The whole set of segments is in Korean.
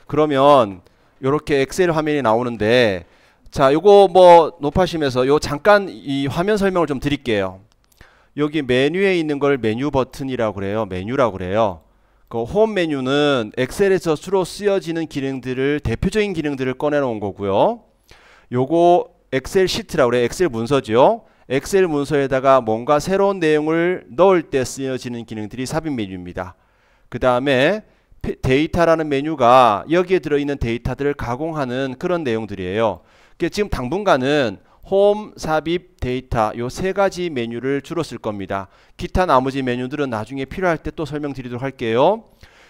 그러면 이렇게 엑셀 화면이 나오는데, 자, 요거 뭐 높아지면서 요 잠깐 이 화면 설명을 좀 드릴게요. 여기 메뉴에 있는 걸 메뉴 버튼이라고 그래요. 메뉴라고 그래요. 그 홈 메뉴는 엑셀에서 주로 쓰여지는 기능들을, 대표적인 기능들을 꺼내 놓은 거고요. 요거 엑셀 시트라고 그래요. 엑셀 문서죠. 엑셀 문서에다가 뭔가 새로운 내용을 넣을 때 쓰여지는 기능들이 삽입 메뉴입니다. 그 다음에 데이터라는 메뉴가 여기에 들어있는 데이터들을 가공하는 그런 내용들이에요. 지금 당분간은 홈, 삽입, 데이터 요 세 가지 메뉴를 주로 쓸 겁니다. 기타 나머지 메뉴들은 나중에 필요할 때 또 설명드리도록 할게요.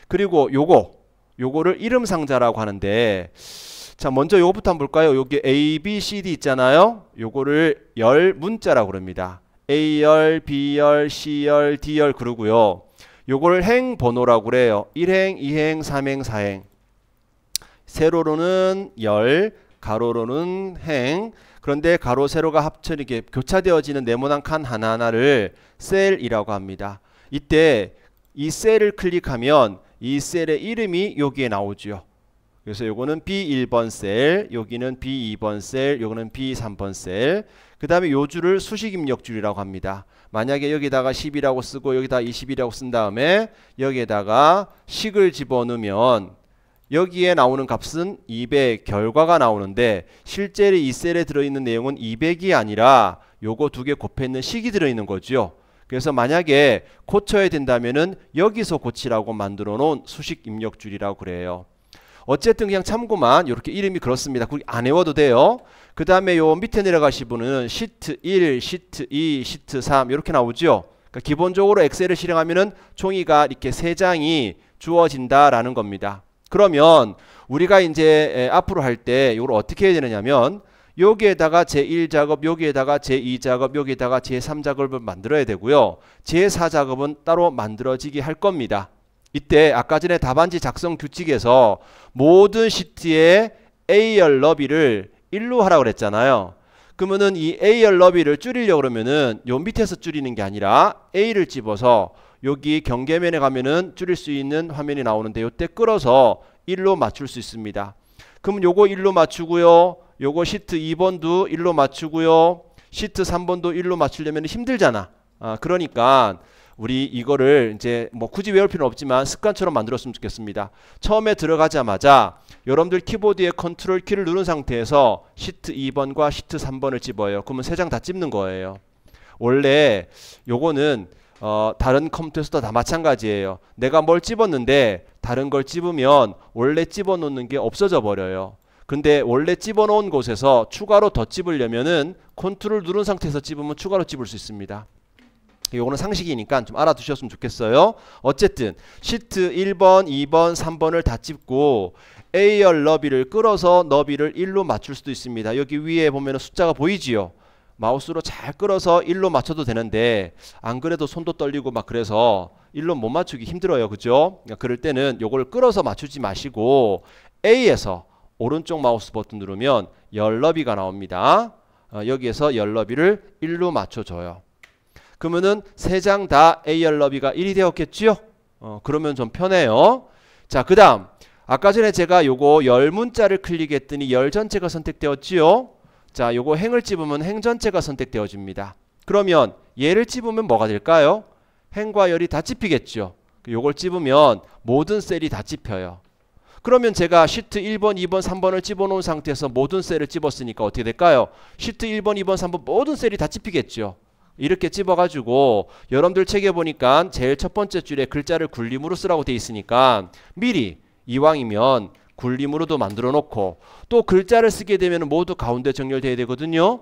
그리고 요거를 이름 상자라고 하는데, 자, 먼저 요거부터 한번 볼까요? 여기 A, B, C, D 있잖아요. 요거를 열 문자라고 그럽니다. A열, B열, C열, D열 그러고요. 요거를 행 번호라고 그래요. 1행, 2행, 3행, 4행. 세로로는 열, 가로로는 행. 그런데 가로, 세로가 합쳐 이렇게 교차되어지는 네모난 칸 하나하나를 셀이라고 합니다. 이때 이 셀을 클릭하면 이 셀의 이름이 여기에 나오죠. 그래서 요거는 B1번 셀, 여기는 B2번 셀, 요거는 B3번 셀. 그 다음에 요 줄을 수식 입력줄이라고 합니다. 만약에 여기다가 10이라고 쓰고 여기다 20이라고 쓴 다음에 여기에다가 식을 집어넣으면 여기에 나오는 값은 200 결과가 나오는데, 실제로 이 셀에 들어있는 내용은 200이 아니라 요거 두 개 곱해있는 식이 들어있는 거죠. 그래서 만약에 고쳐야 된다면은 여기서 고치라고 만들어 놓은 수식 입력줄이라고 그래요. 어쨌든 그냥 참고만, 이렇게 이름이 그렇습니다. 안 외워도 돼요. 그 다음에 요 밑에 내려가시면은 시트 1, 시트 2, 시트 3 이렇게 나오죠. 그러니까 기본적으로 엑셀을 실행하면은 종이가 이렇게 3장이 주어진다라는 겁니다. 그러면 우리가 이제 앞으로 할 때 이걸 어떻게 해야 되느냐면, 여기에다가 제1작업, 여기에다가 제2작업, 여기에다가 제3작업을 만들어야 되고요. 제4작업은 따로 만들어지게 할 겁니다. 이때 아까 전에 답안지 작성 규칙에서 모든 시트에 A열 너비를 1로 하라고 그랬잖아요. 그러면은 이 A열 너비를 줄이려고 그러면은 요 밑에서 줄이는 게 아니라 A를 집어서 여기 경계면에 가면은 줄일 수 있는 화면이 나오는데, 요때 끌어서 1로 맞출 수 있습니다. 그럼 요거 1로 맞추고요. 요거 시트 2번도 1로 맞추고요. 시트 3번도 1로 맞추려면 힘들잖아. 그러니까 우리 이거를 이제 뭐 굳이 외울 필요는 없지만 습관처럼 만들었으면 좋겠습니다. 처음에 들어가자마자 여러분들 키보드에 컨트롤 키를 누른 상태에서 시트 2번과 시트 3번을 집어요. 그러면 3장 다 집는 거예요. 원래 요거는 다른 컴퓨터에서도 다 마찬가지예요. 내가 뭘 집었는데 다른 걸 집으면 원래 집어놓는 게 없어져 버려요. 근데 원래 집어놓은 곳에서 추가로 더 집으려면은 컨트롤 누른 상태에서 집으면 추가로 집을 수 있습니다. 요거는 상식이니까 좀 알아두셨으면 좋겠어요. 어쨌든 시트 1번, 2번, 3번을 다 집고 A열 너비를 끌어서 너비를 1로 맞출 수도 있습니다. 여기 위에 보면 숫자가 보이지요. 마우스로 잘 끌어서 1로 맞춰도 되는데 안 그래도 손도 떨리고 막 그래서 1로 못 맞추기 힘들어요. 그죠? 그럴 때는 요걸 끌어서 맞추지 마시고 A에서 오른쪽 마우스 버튼 누르면 열 너비가 나옵니다. 여기에서 열 너비를 1로 맞춰줘요. 그러면은 3장 다 A열 너비가 1이 되었겠죠? 그러면 좀 편해요. 자, 그 다음 아까 전에 제가 요거 열 문자를 클릭했더니 열 전체가 선택되었지요? 자, 요거 행을 집으면 행 전체가 선택되어집니다. 그러면 얘를 집으면 뭐가 될까요? 행과 열이 다 집히겠죠. 요걸 집으면 모든 셀이 다 집혀요. 그러면 제가 시트 1번, 2번, 3번을 집어놓은 상태에서 모든 셀을 집었으니까 어떻게 될까요? 시트 1번, 2번, 3번 모든 셀이 다 집히겠죠. 이렇게 집어가지고 여러분들 책에 보니까 제일 첫 번째 줄에 글자를 굴림으로 쓰라고 돼 있으니까 미리 이왕이면 굴림으로도 만들어 놓고, 또 글자를 쓰게 되면 모두 가운데 정렬돼야 되거든요.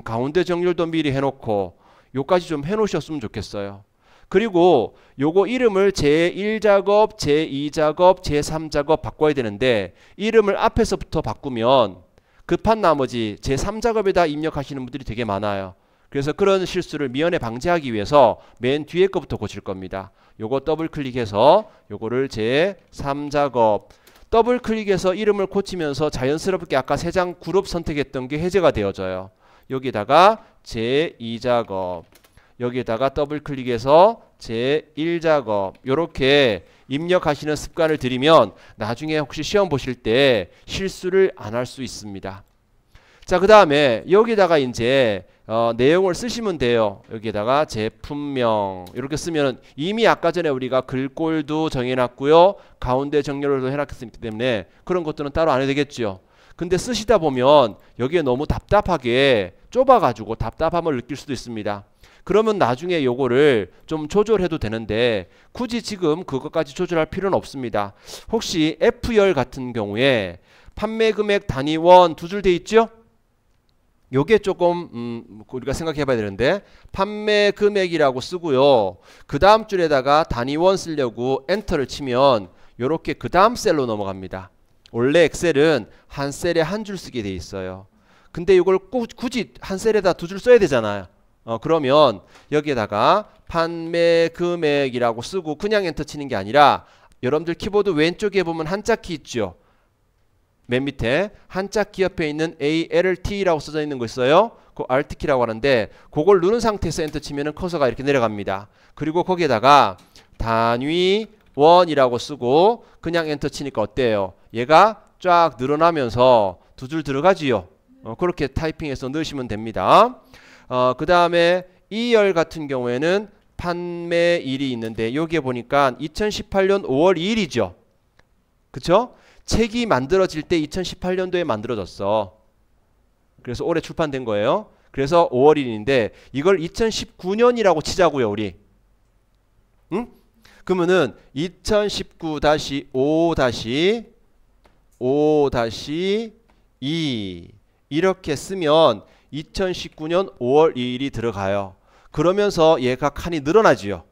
가운데 정렬도 미리 해놓고 요까지 좀 해놓으셨으면 좋겠어요. 그리고 요거 이름을 제1작업, 제2작업, 제3작업 바꿔야 되는데 이름을 앞에서부터 바꾸면 급한 나머지 제3작업에다 입력하시는 분들이 되게 많아요. 그래서 그런 실수를 미연에 방지하기 위해서 맨 뒤에 거부터 고칠 겁니다. 요거 더블 클릭해서 요거를 제3작업, 더블 클릭해서 이름을 고치면서 자연스럽게 아까 3장 그룹 선택했던 게 해제가 되어져요. 여기다가 제2작업, 여기에다가 더블 클릭해서 제1작업 요렇게 입력하시는 습관을 들이면 나중에 혹시 시험 보실 때 실수를 안 할 수 있습니다. 자, 그 다음에 여기다가 이제 내용을 쓰시면 돼요. 여기에다가 제품명 이렇게 쓰면 이미 아까 전에 우리가 글꼴도 정해놨고요. 가운데 정렬도 해놨기 때문에 그런 것들은 따로 안 해도 되겠죠. 근데 쓰시다 보면 여기에 너무 답답하게 좁아가지고 답답함을 느낄 수도 있습니다. 그러면 나중에 요거를 좀 조절해도 되는데 굳이 지금 그것까지 조절할 필요는 없습니다. 혹시 F열 같은 경우에 판매 금액 단위원 두 줄 돼 있죠? 요게 조금 우리가 생각해 봐야 되는데 판매 금액이라고 쓰고요. 그 다음 줄에다가 단위원 쓰려고 엔터를 치면 요렇게 그 다음 셀로 넘어갑니다. 원래 엑셀은 한 셀에 한 줄 쓰게 돼 있어요. 근데 이걸 굳이 한 셀에다 두 줄 써야 되잖아요. 그러면 여기에다가 판매 금액이라고 쓰고 그냥 엔터 치는 게 아니라 여러분들 키보드 왼쪽에 보면 한자 키 있죠. 맨 밑에 한자 키 옆에 있는 ALT라고 써져 있는 거 있어요. 그 Alt키라고 하는데 그걸 누른 상태에서 엔터 치면 커서가 이렇게 내려갑니다. 그리고 거기에다가 단위원이라고 쓰고 그냥 엔터 치니까 어때요? 얘가 쫙 늘어나면서 두 줄 들어가지요. 그렇게 타이핑해서 넣으시면 됩니다. 그 다음에 2열 같은 경우에는 판매일이 있는데 여기에 보니까 2018년 5월 2일이죠. 그쵸? 책이 만들어질 때 2018년도에 만들어졌어. 그래서 올해 출판된 거예요. 그래서 5월 1일인데 이걸 2019년이라고 치자고요, 우리. 응? 그러면은 2019-5-5-2 이렇게 쓰면 2019년 5월 2일이 들어가요. 그러면서 얘가 칸이 늘어나지요.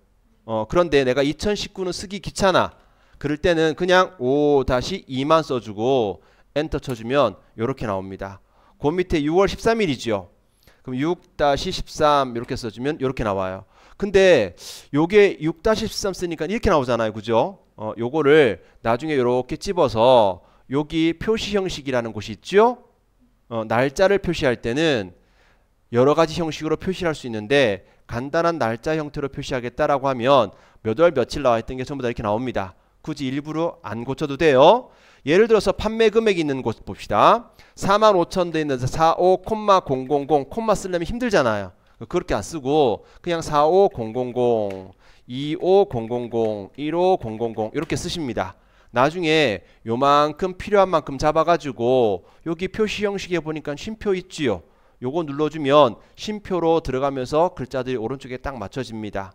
그런데 내가 2019는 쓰기 귀찮아. 그럴 때는 그냥 5-2만 써주고 엔터 쳐주면 이렇게 나옵니다. 그 밑에 6월 13일이죠. 그럼 6-13 이렇게 써주면 이렇게 나와요. 근데 요게 6-13 쓰니까 이렇게 나오잖아요. 그죠? 요거를 나중에 이렇게 집어서 여기 표시 형식이라는 곳이 있죠. 날짜를 표시할 때는 여러 가지 형식으로 표시할 수 있는데 간단한 날짜 형태로 표시하겠다라고 하면 몇 월 며칠 나와 있던 게 전부 다 이렇게 나옵니다. 굳이 일부러 안 고쳐도 돼요. 예를 들어서 판매 금액이 있는 곳 봅시다. 45,000 돼 있는데 45,000 콤마 쓰려면 힘들잖아요. 그렇게 안 쓰고 그냥 45,000 25,000 15,000 이렇게 쓰십니다. 나중에 요만큼 필요한 만큼 잡아가지고 여기 표시 형식에 보니까 쉼표 있지요. 요거 눌러주면 쉼표로 들어가면서 글자들이 오른쪽에 딱 맞춰집니다.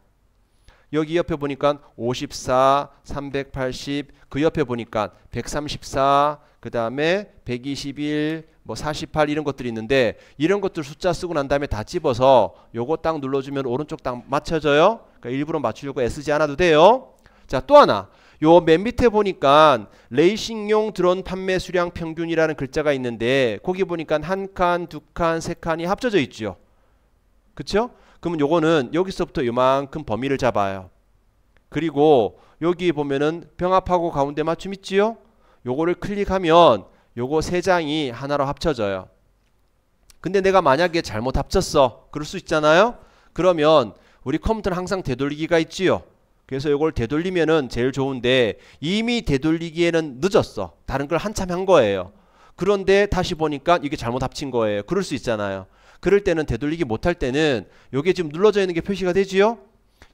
여기 옆에 보니까 54, 380, 그 옆에 보니까 134, 그 다음에 121, 뭐 48 이런 것들이 있는데 이런 것들 숫자 쓰고 난 다음에 다 집어서 요거 딱 눌러주면 오른쪽 딱 맞춰져요. 그러니까 일부러 맞추려고 애쓰지 않아도 돼요. 자, 또 하나. 요 맨 밑에 보니까 레이싱용 드론 판매 수량 평균이라는 글자가 있는데 거기 보니까 한 칸, 두 칸, 세 칸이 합쳐져 있죠. 그쵸? 그러면 요거는 여기서부터 요만큼 범위를 잡아요. 그리고 여기 보면은 병합하고 가운데 맞춤 있지요? 요거를 클릭하면 요거 세 장이 하나로 합쳐져요. 근데 내가 만약에 잘못 합쳤어. 그럴 수 있잖아요? 그러면 우리 컴퓨터는 항상 되돌리기가 있지요. 그래서 이걸 되돌리면은 제일 좋은데 이미 되돌리기에는 늦었어. 다른 걸 한참 한 거예요. 그런데 다시 보니까 이게 잘못 합친 거예요. 그럴 수 있잖아요. 그럴 때는 되돌리기 못할 때는 요게 지금 눌러져 있는 게 표시가 되지요?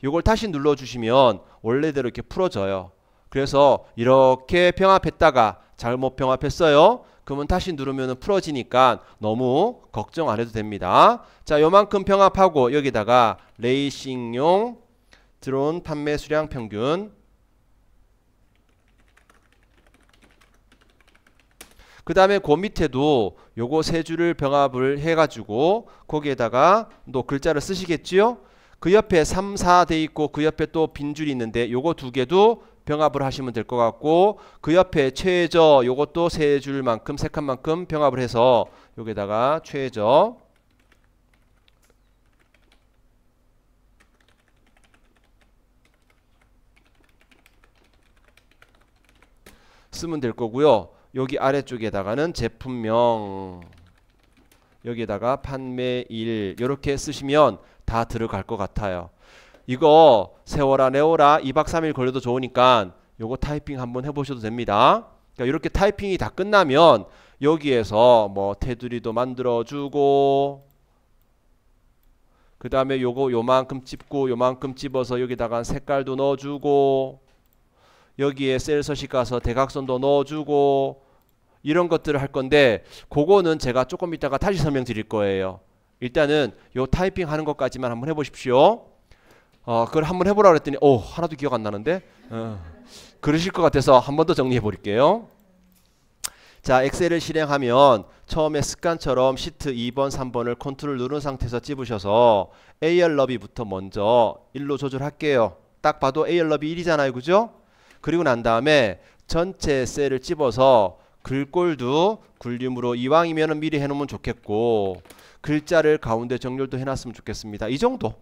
요걸 다시 눌러주시면 원래대로 이렇게 풀어져요. 그래서 이렇게 병합했다가 잘못 병합했어요. 그러면 다시 누르면 풀어지니까 너무 걱정 안 해도 됩니다. 자, 요만큼 병합하고 여기다가 레이싱용 드론 판매 수량 평균 그 다음에 그 밑에도 요거 세 줄을 병합을 해가지고 거기에다가 또 글자를 쓰시겠지요? 그 옆에 3, 4 돼 있고 그 옆에 또 빈 줄이 있는데 요거 두 개도 병합을 하시면 될 것 같고 그 옆에 최저 요것도 세 줄만큼 세 칸만큼 병합을 해서 여기다가 최저 쓰면 될 거고요. 여기 아래쪽에다가는 제품명 여기에다가 판매일 이렇게 쓰시면 다 들어갈 것 같아요. 이거 세워라 내워라 2박 3일 걸려도 좋으니까 요거 타이핑 한번 해보셔도 됩니다. 그러니까 이렇게 타이핑이 다 끝나면 여기에서 뭐 테두리도 만들어주고 그 다음에 요거 요만큼 찝고 요만큼 찝어서 여기다가 색깔도 넣어주고 여기에 셀 서식 가서 대각선도 넣어주고 이런 것들을 할 건데 그거는 제가 조금 이따가 다시 설명드릴 거예요. 일단은 요 타이핑 하는 것까지만 한번 해보십시오. 그걸 한번 해보라 그랬더니 하나도 기억 안 나는데 그러실 것 같아서 한 번 더 정리해 버릴게요. 자, 엑셀을 실행하면 처음에 습관처럼 시트 2번, 3번을 컨트롤 누른 상태에서 찝으셔서 AR너비부터 먼저 1로 조절할게요. 딱 봐도 AR너비 1이잖아요. 그죠? 그리고 난 다음에 전체 셀을 찝어서 글꼴도 굴림으로 이왕이면 미리 해놓으면 좋겠고 글자를 가운데 정렬도 해놨으면 좋겠습니다. 이 정도.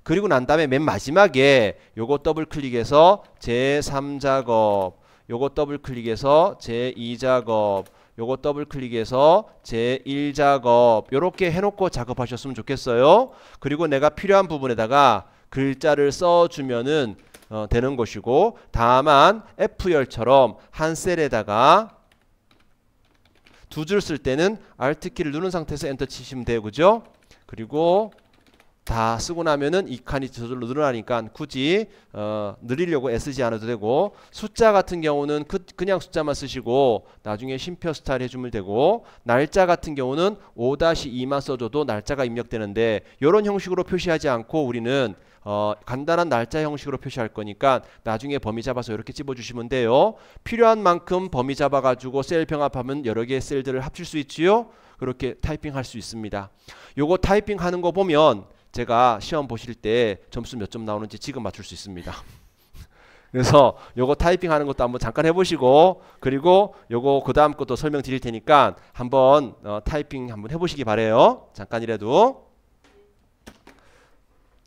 그리고 난 다음에 맨 마지막에 요거 더블 클릭해서 제3작업 요거 더블 클릭해서 제2작업 요거 더블 클릭해서 제1작업 요렇게 해놓고 작업하셨으면 좋겠어요. 그리고 내가 필요한 부분에다가 글자를 써주면은 되는 것이고 다만 F열처럼 한 셀에다가 두 줄 쓸 때는 Alt키를 누른 상태에서 엔터 치시면 돼요. 그죠? 그리고 다 쓰고 나면은 이 칸이 저절로 늘어나니까 굳이 늘리려고 애쓰지 않아도 되고 숫자 같은 경우는 그냥 숫자만 쓰시고 나중에 쉼표 스타일 해주면 되고 날짜 같은 경우는 5-2만 써줘도 날짜가 입력되는데 이런 형식으로 표시하지 않고 우리는 간단한 날짜 형식으로 표시할 거니까 나중에 범위 잡아서 이렇게 찝어주시면 돼요. 필요한 만큼 범위 잡아가지고 셀 병합하면 여러 개의 셀들을 합칠 수 있지요. 그렇게 타이핑할 수 있습니다. 요거 타이핑 하는 거 보면 제가 시험 보실 때 점수 몇 점 나오는지 지금 맞출 수 있습니다. 그래서 요거 타이핑 하는 것도 한번 잠깐 해보시고 그리고 요거 그 다음 것도 설명드릴 테니까 한번 타이핑 한번 해보시기 바래요. 잠깐이라도.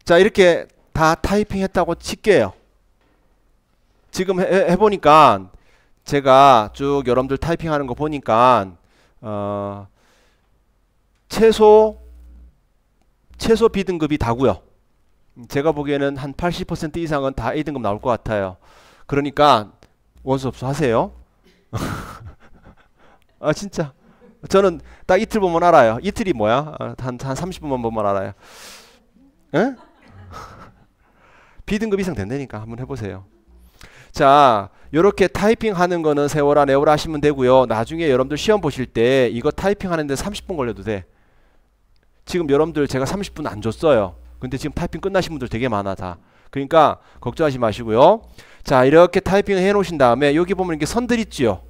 자, 이렇게 다 타이핑 했다고 칠게요. 지금 해보니까 제가 쭉 여러분들 타이핑 하는 거 보니까 최소 B등급이 다고요. 제가 보기에는 한 80% 이상은 다 A등급 나올 것 같아요. 그러니까 원수업수 하세요. 아 진짜 저는 딱 이틀 보면 알아요. 이틀이 뭐야? 한 30분만 보면 알아요. 에? B등급 이상 된다니까 한번 해보세요. 자, 요렇게 타이핑 하는 거는 세워라 내워라 하시면 되고요. 나중에 여러분들 시험 보실 때 이거 타이핑 하는데 30분 걸려도 돼. 지금 여러분들 제가 30분 안 줬어요. 근데 지금 타이핑 끝나신 분들 되게 많아 다. 그러니까 걱정하지 마시고요. 자, 이렇게 타이핑을 해 놓으신 다음에 여기 보면 이렇게 선들 있지요.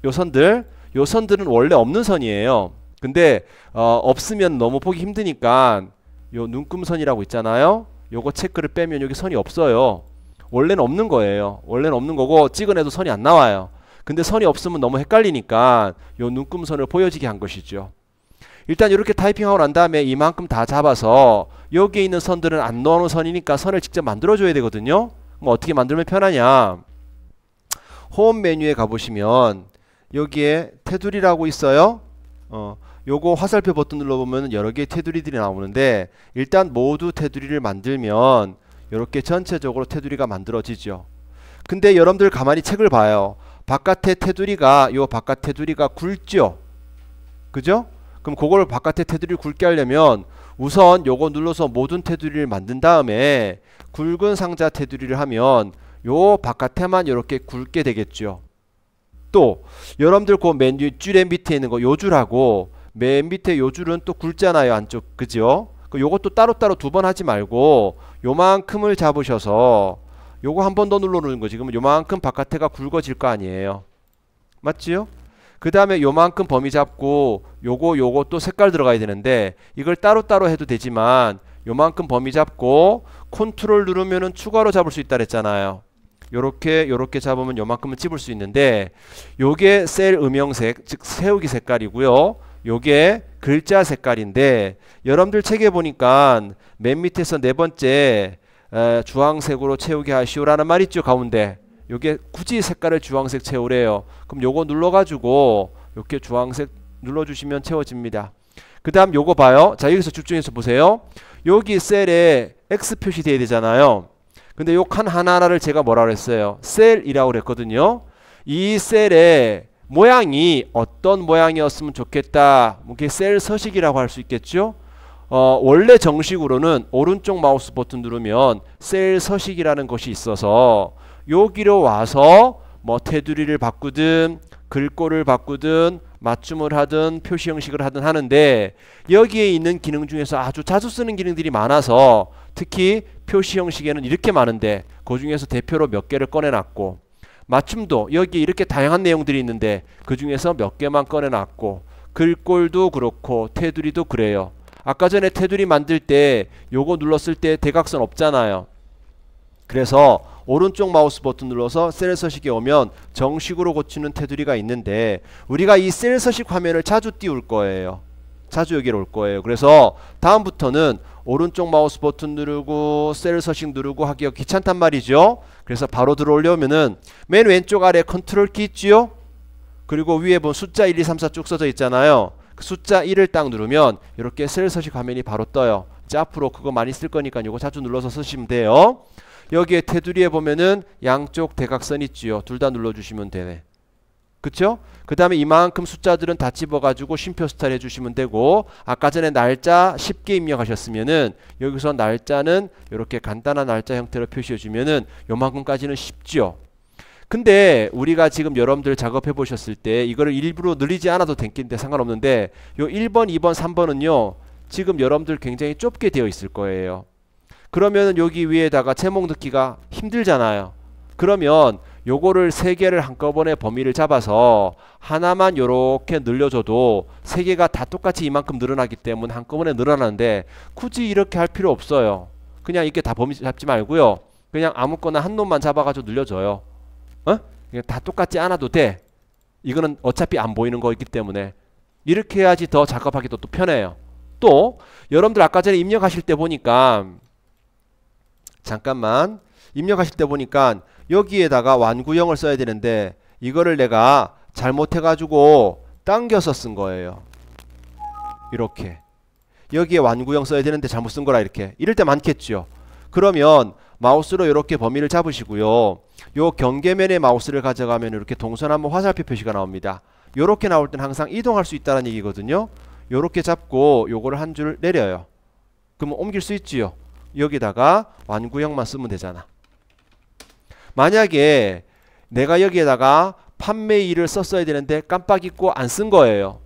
요 선들은 원래 없는 선이에요. 근데 없으면 너무 보기 힘드니까 요 눈금선이라고 있잖아요. 요거 체크를 빼면 여기 선이 없어요. 원래는 없는 거예요. 원래는 없는 거고 찍어내도 선이 안 나와요. 근데 선이 없으면 너무 헷갈리니까 요 눈금선을 보여지게 한 것이죠. 일단 이렇게 타이핑하고 난 다음에 이만큼 다 잡아서 여기에 있는 선들은 안 넣어놓은 선이니까 선을 직접 만들어줘야 되거든요. 그럼 어떻게 만들면 편하냐? 홈 메뉴에 가보시면 여기에 테두리라고 있어요. 요거 화살표 버튼 눌러보면 여러 개의 테두리들이 나오는데 일단 모두 테두리를 만들면 이렇게 전체적으로 테두리가 만들어지죠. 근데 여러분들 가만히 책을 봐요. 바깥의 테두리가 요 바깥 테두리가 굵죠. 그죠? 그럼 그걸 바깥에 테두리를 굵게 하려면 우선 요거 눌러서 모든 테두리를 만든 다음에 굵은 상자 테두리를 하면 요 바깥에만 이렇게 굵게 되겠죠. 또 여러분들 그 맨 줄의 밑에 있는 거 요 줄하고 맨 밑에 요 줄은 또 굵잖아요. 안쪽. 그죠? 요것도 따로따로 두 번 하지 말고 요만큼을 잡으셔서 요거 한 번 더 눌러 놓는 거지. 그러면 요만큼 바깥에가 굵어질 거 아니에요. 맞지요? 그 다음에 요만큼 범위 잡고 요거 또 색깔 들어가야 되는데 이걸 따로따로 해도 되지만 요만큼 범위 잡고 컨트롤 누르면은 추가로 잡을 수 있다 그랬잖아요. 요렇게 잡으면 요만큼은 찝을 수 있는데 요게 셀 음영색 즉 세우기 색깔이고요. 요게 글자 색깔인데 여러분들 책에 보니까 맨 밑에서 네 번째 주황색으로 채우게 하시오라는 말 있죠. 가운데 요게 굳이 색깔을 주황색 채우래요. 그럼 요거 눌러가지고 이렇게 주황색 눌러주시면 채워집니다. 그 다음 요거 봐요. 자, 여기서 집중해서 보세요. 여기 셀에 X 표시되어야 되잖아요. 근데 요 칸 하나하나를 제가 뭐라 그랬어요? 셀이라고 그랬거든요. 이 셀의 모양이 어떤 모양이었으면 좋겠다. 이게 셀 서식이라고 할 수 있겠죠. 원래 정식으로는 오른쪽 마우스 버튼 누르면 셀 서식이라는 것이 있어서 여기로 와서 뭐 테두리를 바꾸든 글꼴을 바꾸든 맞춤을 하든 표시 형식을 하든 하는데, 여기에 있는 기능 중에서 아주 자주 쓰는 기능들이 많아서 특히 표시 형식에는 이렇게 많은데 그 중에서 대표로 몇 개를 꺼내놨고, 맞춤도 여기 이렇게 다양한 내용들이 있는데 그 중에서 몇 개만 꺼내놨고, 글꼴도 그렇고 테두리도 그래요. 아까 전에 테두리 만들 때 요거 눌렀을 때 대각선 없잖아요. 그래서 오른쪽 마우스 버튼 눌러서 셀 서식에 오면 정식으로 고치는 테두리가 있는데, 우리가 이 셀 서식 화면을 자주 띄울 거예요. 자주 여기로 올 거예요. 그래서 다음부터는 오른쪽 마우스 버튼 누르고 셀 서식 누르고 하기가 귀찮단 말이죠. 그래서 바로 들어오려면은 맨 왼쪽 아래 컨트롤 키 있지요? 그리고 위에 보면 숫자 1, 2, 3, 4 쭉 써져 있잖아요. 그 숫자 1을 딱 누르면 이렇게 셀 서식 화면이 바로 떠요. 이제 앞으로 그거 많이 쓸 거니까 이거 자주 눌러서 쓰시면 돼요. 여기에 테두리에 보면은 양쪽 대각선 있지요. 둘 다 눌러주시면 되네. 그쵸? 그 다음에 이만큼 숫자들은 다 집어가지고 쉼표 스타일 해주시면 되고, 아까 전에 날짜 쉽게 입력하셨으면은 여기서 날짜는 이렇게 간단한 날짜 형태로 표시해주면은 요만큼까지는 쉽죠. 근데 우리가 지금 여러분들 작업해 보셨을 때 이거를 일부러 늘리지 않아도 되는데 상관없는데, 요 1번, 2번, 3번은요 지금 여러분들 굉장히 좁게 되어 있을 거예요. 그러면 여기 위에다가 제목 넣기가 힘들잖아요. 그러면 요거를 3개를 한꺼번에 범위를 잡아서 하나만 요렇게 늘려줘도 3개가 다 똑같이 이만큼 늘어나기 때문에 한꺼번에 늘어나는데, 굳이 이렇게 할 필요 없어요. 그냥 이렇게 다 범위 잡지 말고요, 그냥 아무거나 한 놈만 잡아가지고 늘려줘요. 그냥 다 똑같지 않아도 돼. 이거는 어차피 안 보이는 거이기 때문에 이렇게 해야지 더 작업하기도 또 편해요. 또 여러분들 아까 전에 입력하실 때 보니까, 잠깐만, 입력하실 때 보니까 여기에다가 완구형을 써야 되는데 이거를 내가 잘못해가지고 당겨서 쓴 거예요. 이렇게 여기에 완구형 써야 되는데 잘못 쓴 거라. 이렇게 이럴 때 많겠죠. 그러면 마우스로 이렇게 범위를 잡으시고요, 요 경계면에 마우스를 가져가면 이렇게 동서남북 화살표 표시가 나옵니다. 요렇게 나올 땐 항상 이동할 수 있다는 얘기거든요. 요렇게 잡고 요거를 한 줄 내려요. 그러면 옮길 수 있지요. 여기다가 완구형만 쓰면 되잖아. 만약에 내가 여기에다가 판매 일을 썼어야 되는데 깜빡 잊고 안 쓴 거예요.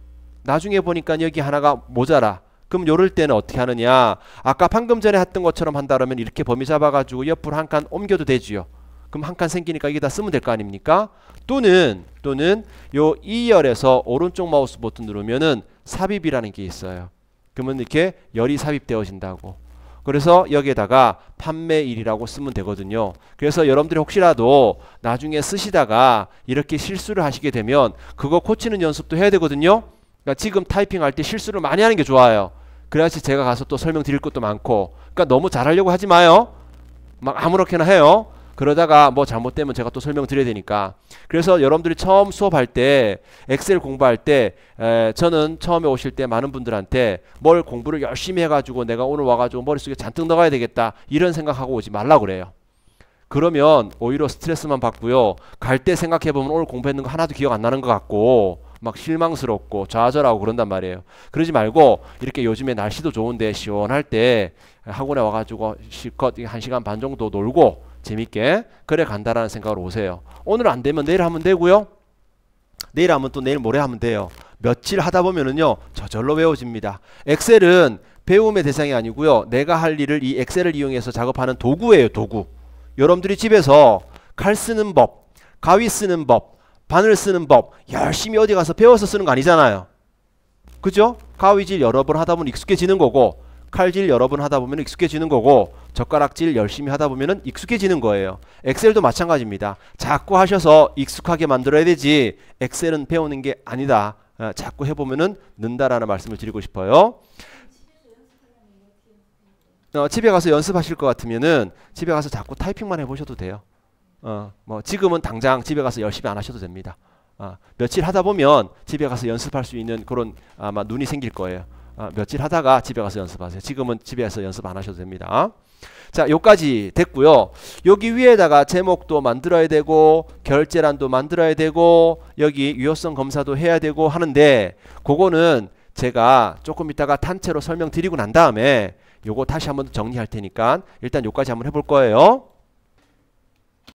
나중에 보니까 여기 하나가 모자라. 그럼 요럴 때는 어떻게 하느냐, 아까 방금 전에 했던 것처럼 한다 그러면 이렇게 범위 잡아가지고 옆으로 한 칸 옮겨도 되지요. 그럼 한 칸 생기니까 여기다 쓰면 될 거 아닙니까? 또는 요 2열에서 오른쪽 마우스 버튼 누르면은 삽입이라는 게 있어요. 그러면 이렇게 열이 삽입되어진다고. 그래서 여기에다가 판매일이라고 쓰면 되거든요. 그래서 여러분들이 혹시라도 나중에 쓰시다가 이렇게 실수를 하시게 되면 그거 고치는 연습도 해야 되거든요. 그러니까 지금 타이핑할 때 실수를 많이 하는 게 좋아요. 그래야지 제가 가서 또 설명드릴 것도 많고. 그러니까 너무 잘하려고 하지 마요. 막 아무렇게나 해요. 그러다가 뭐 잘못되면 제가 또 설명드려야 되니까. 그래서 여러분들이 처음 수업할 때, 엑셀 공부할 때, 저는 처음에 오실 때 많은 분들한테 뭘 공부를 열심히 해가지고 내가 오늘 와가지고 머릿속에 잔뜩 넣어야 되겠다 이런 생각하고 오지 말라 그래요. 그러면 오히려 스트레스만 받고요, 갈 때 생각해보면 오늘 공부했는 거 하나도 기억 안 나는 것 같고 막 실망스럽고 좌절하고 그런단 말이에요. 그러지 말고 이렇게 요즘에 날씨도 좋은데 시원할 때 학원에 와가지고 실컷 1시간 반 정도 놀고 재밌게 그래 간다라는 생각으로 오세요. 오늘 안 되면 내일 하면 되고요, 내일 하면 또 내일 모레 하면 돼요. 며칠 하다 보면은요 저절로 외워집니다. 엑셀은 배움의 대상이 아니고요, 내가 할 일을 이 엑셀을 이용해서 작업하는 도구예요. 도구. 여러분들이 집에서 칼 쓰는 법, 가위 쓰는 법, 바늘 쓰는 법 열심히 어디 가서 배워서 쓰는 거 아니잖아요. 그죠? 가위질 여러 번 하다 보면 익숙해지는 거고, 칼질 여러 번 하다 보면 익숙해지는 거고, 젓가락질 열심히 하다 보면 익숙해지는 거예요. 엑셀도 마찬가지입니다. 자꾸 하셔서 익숙하게 만들어야 되지 엑셀은 배우는 게 아니다. 자꾸 해보면 는다라는 말씀을 드리고 싶어요. 집에 가서 연습하실 것 같으면은 집에 가서 자꾸 타이핑만 해보셔도 돼요. 뭐 지금은 당장 집에 가서 열심히 안 하셔도 됩니다. 며칠 하다 보면 집에 가서 연습할 수 있는 그런 아마 눈이 생길 거예요. 며칠 하다가 집에 가서 연습하세요. 지금은 집에서 연습 안 하셔도 됩니다. 자, 요까지 됐고요. 여기 위에다가 제목도 만들어야 되고 결제란도 만들어야 되고 여기 유효성 검사도 해야 되고 하는데 그거는 제가 조금 이따가 단체로 설명드리고 난 다음에 요거 다시 한번 정리할 테니까 일단 요까지 한번 해볼 거예요.